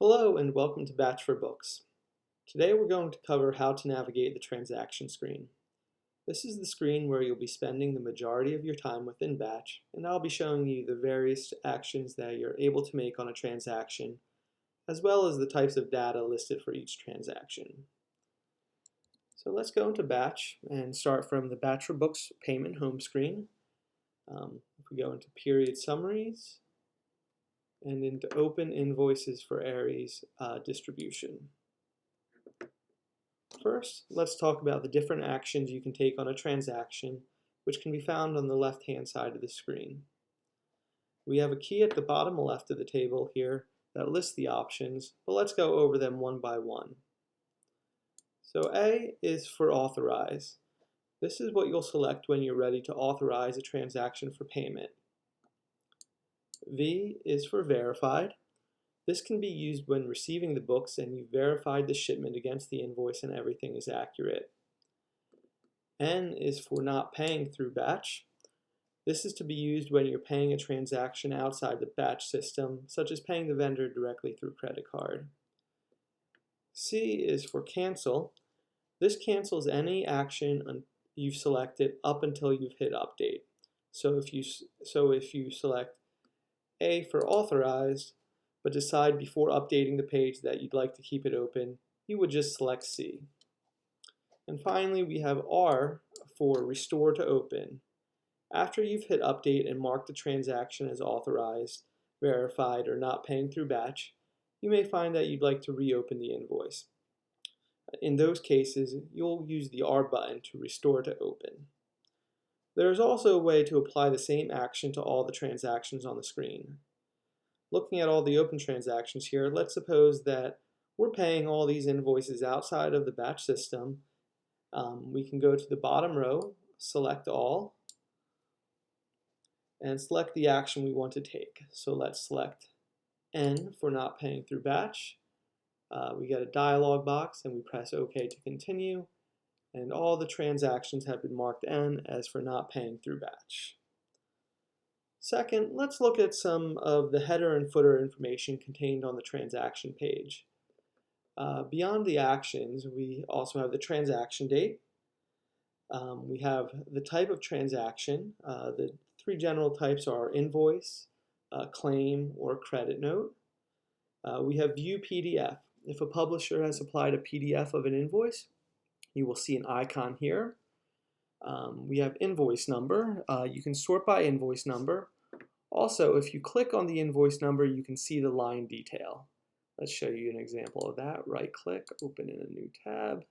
Hello and welcome to Batch for Books. Today we're going to cover how to navigate the transaction screen. This is the screen where you'll be spending the majority of your time within Batch, and I'll be showing you the various actions that you're able to make on a transaction, as well as the types of data listed for each transaction. So let's go into Batch and start from the Batch for Books payment home screen. If we go into period summaries, and into open invoices for Aries distribution. First, let's talk about the different actions you can take on a transaction, which can be found on the left-hand side of the screen. We have a key at the bottom left of the table here that lists the options, but let's go over them one by one. So A is for Authorize. This is what you'll select when you're ready to authorize a transaction for payment. V is for Verified. This can be used when receiving the books and you've verified the shipment against the invoice and everything is accurate. N is for Not Paying Through Batch. This is to be used when you're paying a transaction outside the Batch system, such as paying the vendor directly through credit card. C is for Cancel. This cancels any action you've selected up until you've hit Update. So if you select A for Authorized, but decide before updating the page that you'd like to keep it open, you would just select C. And finally, we have R for Restore to Open. After you've hit Update and marked the transaction as authorized, verified, or not paying through Batch, you may find that you'd like to reopen the invoice. In those cases, you'll use the R button to restore to open. There is also a way to apply the same action to all the transactions on the screen. Looking at all the open transactions here, let's suppose that we're paying all these invoices outside of the Batch system. We can go to the bottom row, select all, and select the action we want to take. So let's select N for Not Paying Through Batch. We get a dialog box and we press OK to continue, and all the transactions have been marked N as for not paying through Batch. Second, let's look at some of the header and footer information contained on the transaction page. Beyond the actions, we also have the transaction date. We have the type of transaction. The three general types are invoice, claim, or credit note. We have view PDF. If a publisher has supplied a PDF of an invoice, you will see an icon here. We have invoice number. You can sort by invoice number. Also, if you click on the invoice number, you can see the line detail. Let's show you an example of that. Right click, open in a new tab.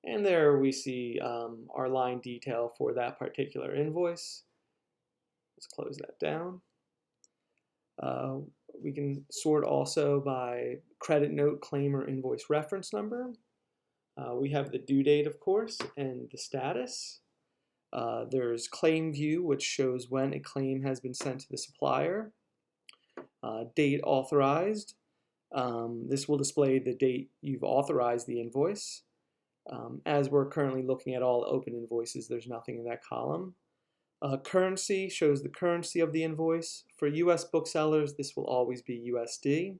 And there we see our line detail for that particular invoice. Let's close that down. We can sort also by credit note, claim, or invoice reference number. We have the due date, of course, and the status. There's claim view, which shows when a claim has been sent to the supplier. Date authorized. This will display the date you've authorized the invoice. As we're currently looking at all open invoices, there's nothing in that column. Currency shows the currency of the invoice. For US booksellers, this will always be USD.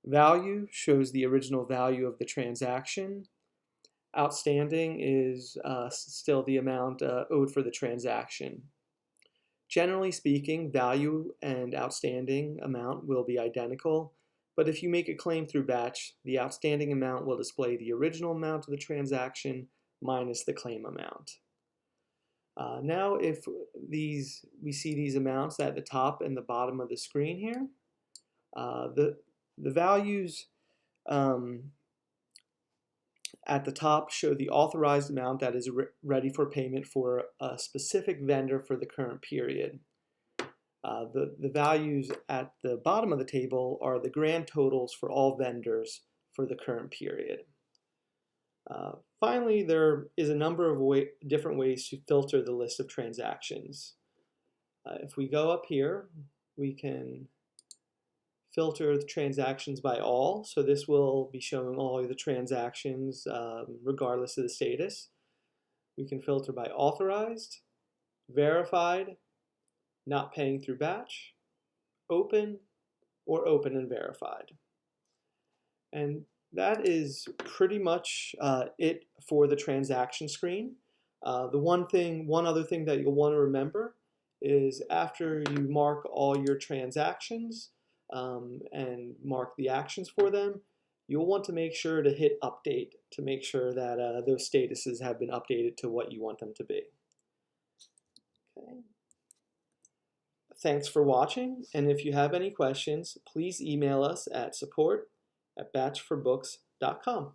Value shows the original value of the transaction. Outstanding is still the amount owed for the transaction. Generally speaking, value and outstanding amount will be identical, but if you make a claim through Batch, the outstanding amount will display the original amount of the transaction minus the claim amount. Now if we see these amounts at the top and the bottom of the screen here, the values at the top show the authorized amount that is ready for payment for a specific vendor for the current period. The values at the bottom of the table are the grand totals for all vendors for the current period. Finally, there is a number of different ways to filter the list of transactions. If we go up here, we can filter the transactions by all. So this will be showing all of the transactions regardless of the status. We can filter by authorized, verified, not paying through batch, open, or open and verified. And that is pretty much it for the transaction screen. One other thing that you'll want to remember is after you mark all your transactions and mark the actions for them, you'll want to make sure to hit update to make sure that those statuses have been updated to what you want them to be. Okay. Thanks for watching, and if you have any questions, please email us at support@batchforbooks.com.